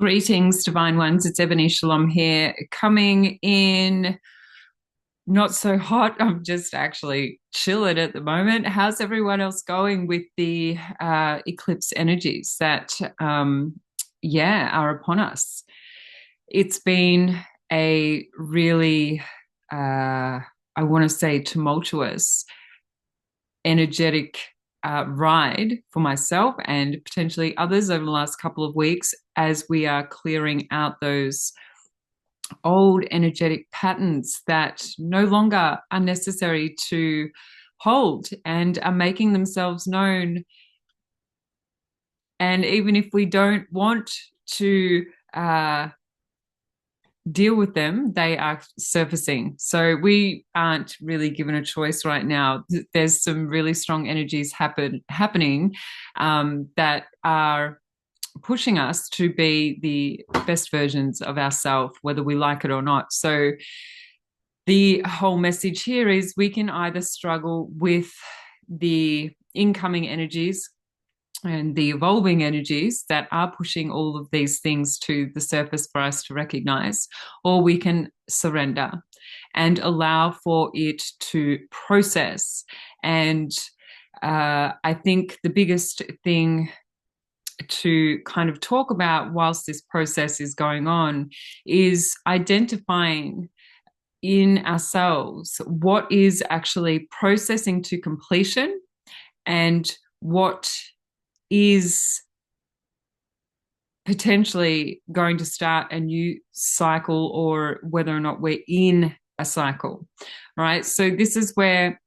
Greetings, Divine Ones. It's Ebony Shalom here, coming in not so hot. I'm just actually chilling at the moment. How's everyone else going with the eclipse energies that, are upon us? It's been a really, I want to say, tumultuous, energetic ride for myself and potentially others over the last couple of weeks as we are clearing out those old energetic patterns that no longer are necessary to hold and are making themselves known. And even if we don't want to deal with them, they are surfacing. So we aren't really given a choice right now. There's some really strong energies happening that are pushing us to be the best versions of ourselves, whether we like it or not. So the whole message here is we can either struggle with the incoming energies and the evolving energies that are pushing all of these things to the surface for us to recognize, or we can surrender and allow for it to process. And I think the biggest thing to kind of talk about whilst this process is going on is identifying in ourselves what is actually processing to completion and what is potentially going to start a new cycle, or whether or not we're in a cycle, right? So this is where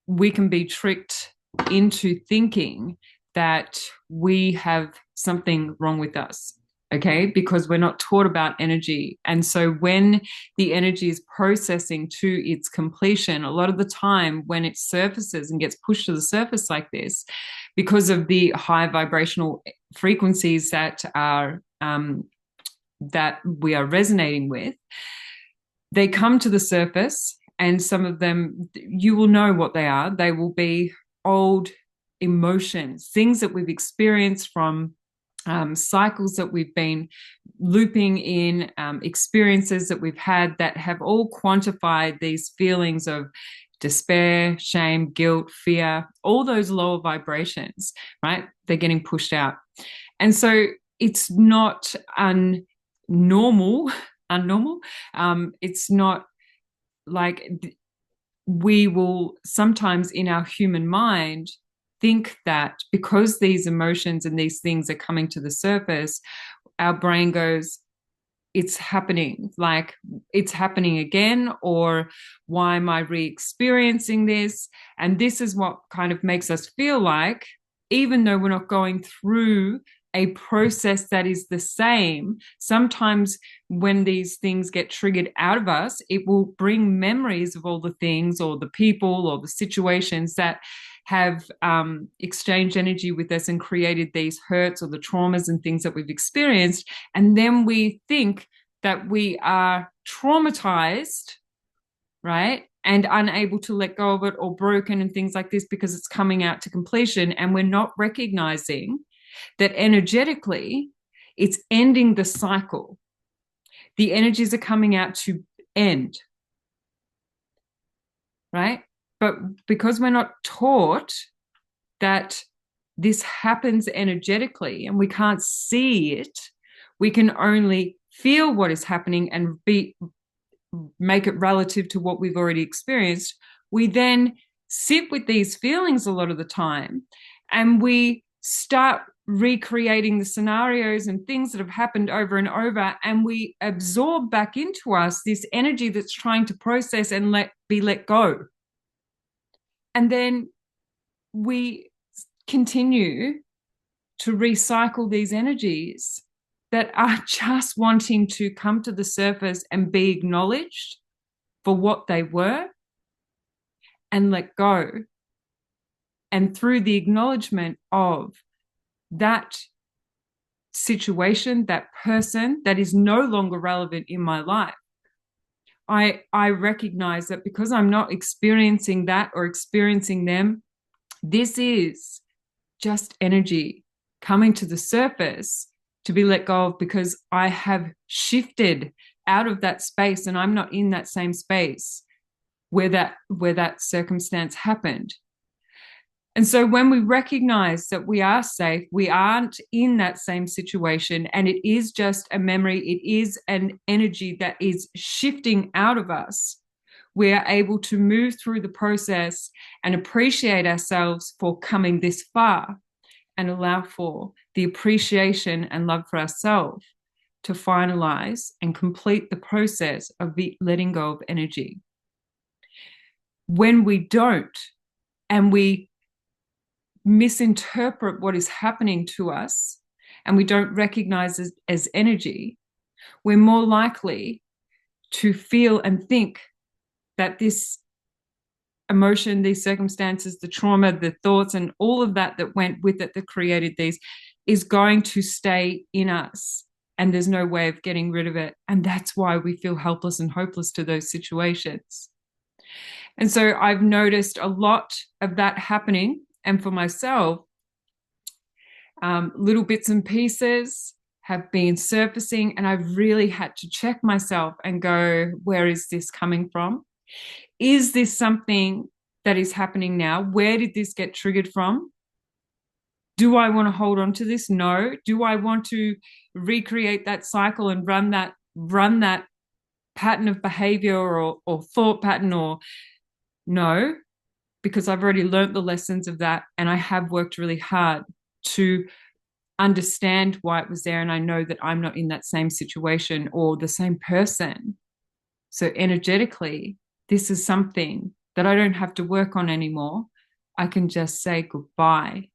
we can be tricked into thinking that we have something wrong with us, okay? Because we're not taught about energy. And so when the energy is processing to its completion, a lot of the time when it surfaces and gets pushed to the surface like this, because of the high vibrational frequencies that we are resonating with, they come to the surface, and some of them, you will know what they are. They will be old emotions, things that we've experienced from cycles that we've been looping in, experiences that we've had that have all quantified these feelings of despair, shame, guilt, fear, all those lower vibrations, right? They're getting pushed out. And so it's not abnormal. It's not like we will sometimes in our human mind think that because these emotions and these things are coming to the surface, our brain goes, it's happening, like it's happening again, or why am I re-experiencing this? And this is what kind of makes us feel like, even though we're not going through a process that is the same, sometimes when these things get triggered out of us, it will bring memories of all the things or the people or the situations that have exchanged energy with us and created these hurts or the traumas and things that we've experienced. And then we think that we are traumatized, right? And unable to let go of it, or broken and things like this, because it's coming out to completion. And we're not recognizing that energetically it's ending the cycle. The energies are coming out to end, right? But because we're not taught that this happens energetically and we can't see it, we can only feel what is happening and make it relative to what we've already experienced. We then sit with these feelings a lot of the time, and we start recreating the scenarios and things that have happened over and over, and we absorb back into us this energy that's trying to process and be let go. And then we continue to recycle these energies that are just wanting to come to the surface and be acknowledged for what they were and let go. And through the acknowledgement of that situation, that person that is no longer relevant in my life, I recognize that because I'm not experiencing that or experiencing them, this is just energy coming to the surface to be let go of, because I have shifted out of that space and I'm not in that same space where that circumstance happened. And so when we recognize that we are safe, we aren't in that same situation, and it is just a memory, it is an energy that is shifting out of us, we are able to move through the process and appreciate ourselves for coming this far, and allow for the appreciation and love for ourselves to finalize and complete the process of the letting go of energy. When we don't, and we misinterpret what is happening to us, and we don't recognize it as energy, we're more likely to feel and think that this emotion, these circumstances, the trauma, the thoughts, and all of that went with it, that created these, is going to stay in us. And there's no way of getting rid of it. And that's why we feel helpless and hopeless to those situations. And so I've noticed a lot of that happening. And for myself, little bits and pieces have been surfacing, and I've really had to check myself and go, where is this coming from? Is this something that is happening now? Where did this get triggered from? Do I want to hold on to this? No. Do I want to recreate that cycle and run that pattern of behavior or thought pattern? Or no, because I've already learned the lessons of that, and I have worked really hard to understand why it was there, and I know that I'm not in that same situation or the same person. So energetically, this is something that I don't have to work on anymore. I can just say goodbye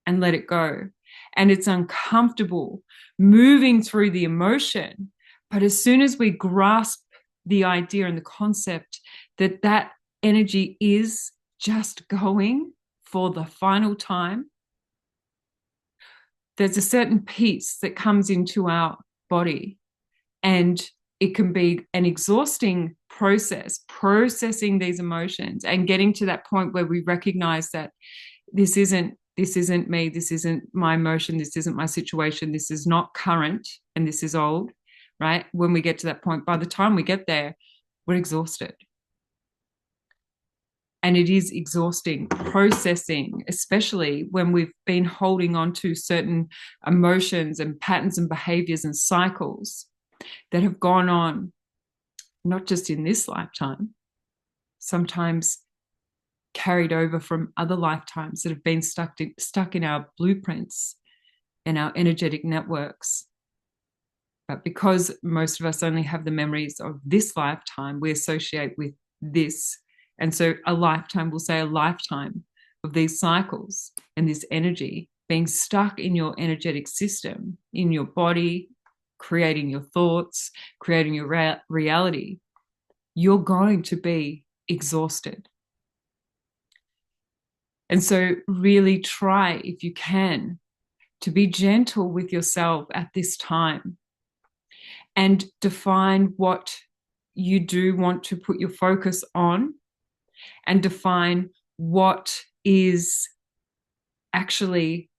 and let it go. And it's uncomfortable moving through the emotion. But as soon as we grasp the idea and the concept that that energy is just going for the final time, there's a certain peace that comes into our body. And it can be an exhausting process, processing these emotions and getting to that point where we recognize that this isn't me, this isn't my emotion, this isn't my situation, this is not current, and this is old, right? When we get to that point, by the time we get there, we're exhausted. And it is exhausting processing, especially when we've been holding on to certain emotions and patterns and behaviors and cycles that have gone on, not just in this lifetime, sometimes carried over from other lifetimes that have been stuck in our blueprints and our energetic networks. But because most of us only have the memories of this lifetime, we associate with this. And so a lifetime, we'll say a lifetime of these cycles and this energy being stuck in your energetic system, in your body, creating your thoughts, creating your reality, you're going to be exhausted. And so really try, if you can, to be gentle with yourself at this time and define what you do want to put your focus on, and define what is actually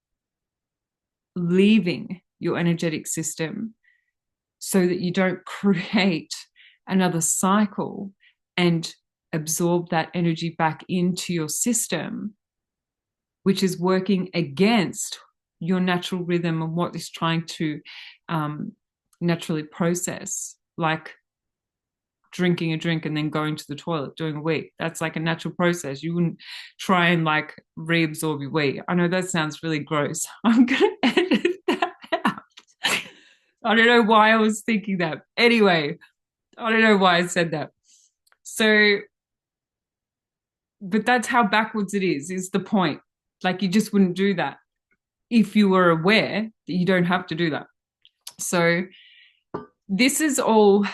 leaving your energetic system, so that you don't create another cycle and absorb that energy back into your system, which is working against your natural rhythm and what is trying to naturally process, like drinking a drink and then going to the toilet, doing a wee. That's like a natural process. You wouldn't try and like reabsorb your wee. I know that sounds really gross. I'm going to edit that out. I don't know why I was thinking that. Anyway, I don't know why I said that. So, but that's how backwards it is the point. Like you just wouldn't do that if you were aware that you don't have to do that. So this is all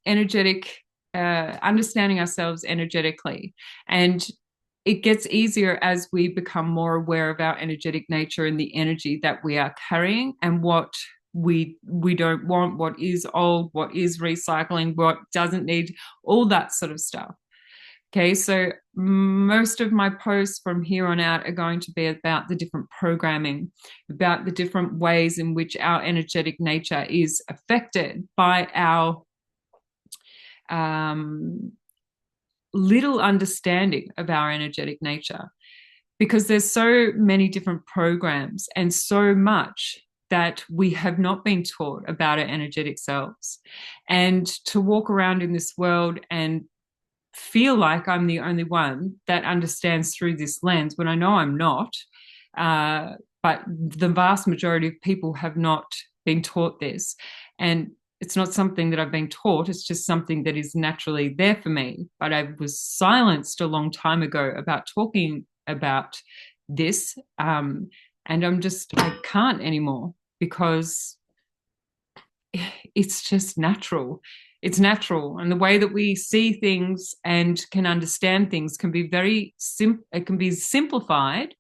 energetic, understanding ourselves energetically. And it gets easier as we become more aware of our energetic nature and the energy that we are carrying, and what we don't want, what is old, what is recycling, what doesn't need, all that sort of stuff. Okay, so most of my posts from here on out are going to be about the different programming, about the different ways in which our energetic nature is affected by our um, little understanding of our energetic nature. Because there's so many different programs and so much that we have not been taught about our energetic selves. And to walk around in this world and feel like I'm the only one that understands through this lens when I know I'm not. But the vast majority of people have not been taught this. And it's not something that I've been taught, it's just something that is naturally there for me. But I was silenced a long time ago about talking about this. And I can't anymore because it's just natural. It's natural. And the way that we see things and can understand things can be it can be simplified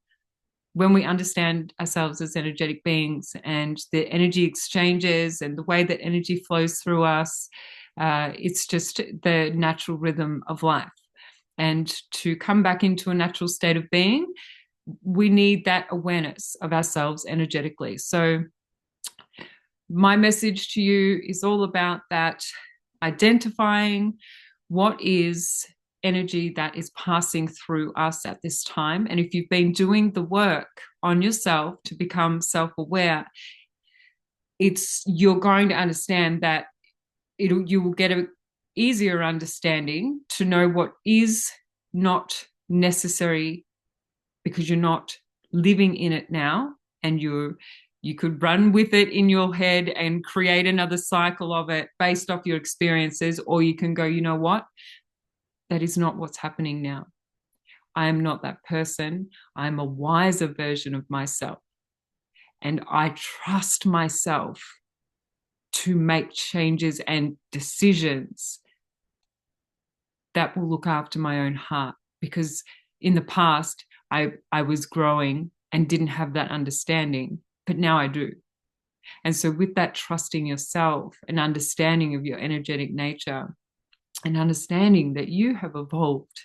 when we understand ourselves as energetic beings and the energy exchanges and the way that energy flows through us. It's just the natural rhythm of life. And to come back into a natural state of being, we need that awareness of ourselves energetically. So my message to you is all about that, identifying what is energy that is passing through us at this time. And if you've been doing the work on yourself to become self-aware, you're going to understand that you will get an easier understanding to know what is not necessary because you're not living in it now, and you could run with it in your head and create another cycle of it based off your experiences, or you can go, you know what? That is not what's happening now. I am not that person. I'm a wiser version of myself. And I trust myself to make changes and decisions that will look after my own heart. Because in the past, I was growing and didn't have that understanding, but now I do. And so with that trusting yourself and understanding of your energetic nature and understanding that you have evolved,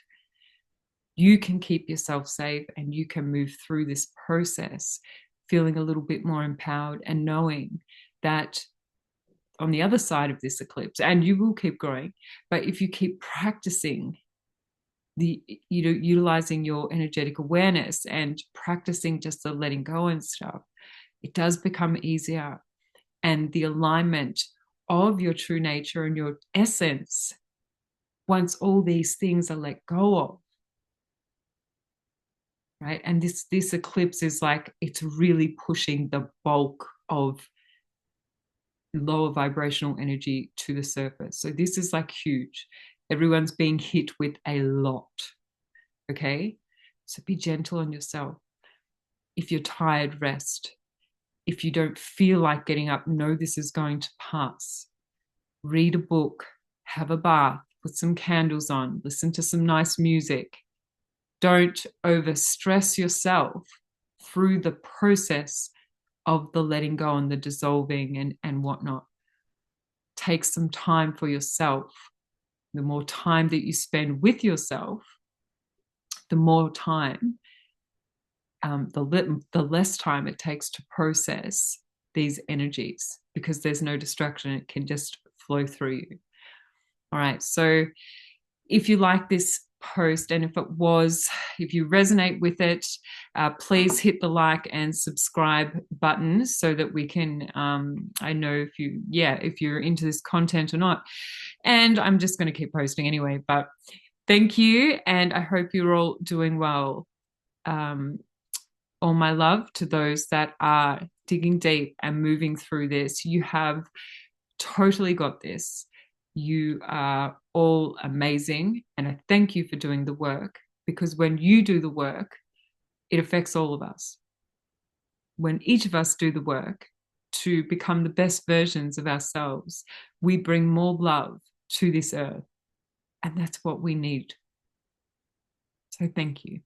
you can keep yourself safe and you can move through this process feeling a little bit more empowered and knowing that on the other side of this eclipse, and you will keep growing, but if you keep practicing utilizing your energetic awareness and practicing just the letting go and stuff, it does become easier. And the alignment of your true nature and your essence, once all these things are let go of, right? And this eclipse is like, it's really pushing the bulk of lower vibrational energy to the surface. So this is like huge. Everyone's being hit with a lot. Okay? So be gentle on yourself. If you're tired, rest. If you don't feel like getting up, know this is going to pass. Read a book, have a bath, put some candles on, listen to some nice music. Don't overstress yourself through the process of the letting go and the dissolving and whatnot. Take some time for yourself. The more time that you spend with yourself, the more time, the less time it takes to process these energies, because there's no distraction. It can just flow through you. All right. So if you like this post, and if you resonate with it, please hit the like and subscribe button so that we can, I know if you're into this content or not. And I'm just going to keep posting anyway, but thank you. And I hope you're all doing well. All my love to those that are digging deep and moving through this. You have totally got this. You are all amazing. And I thank you for doing the work, because when you do the work, it affects all of us. When each of us do the work to become the best versions of ourselves, we bring more love to this earth. And that's what we need. So thank you.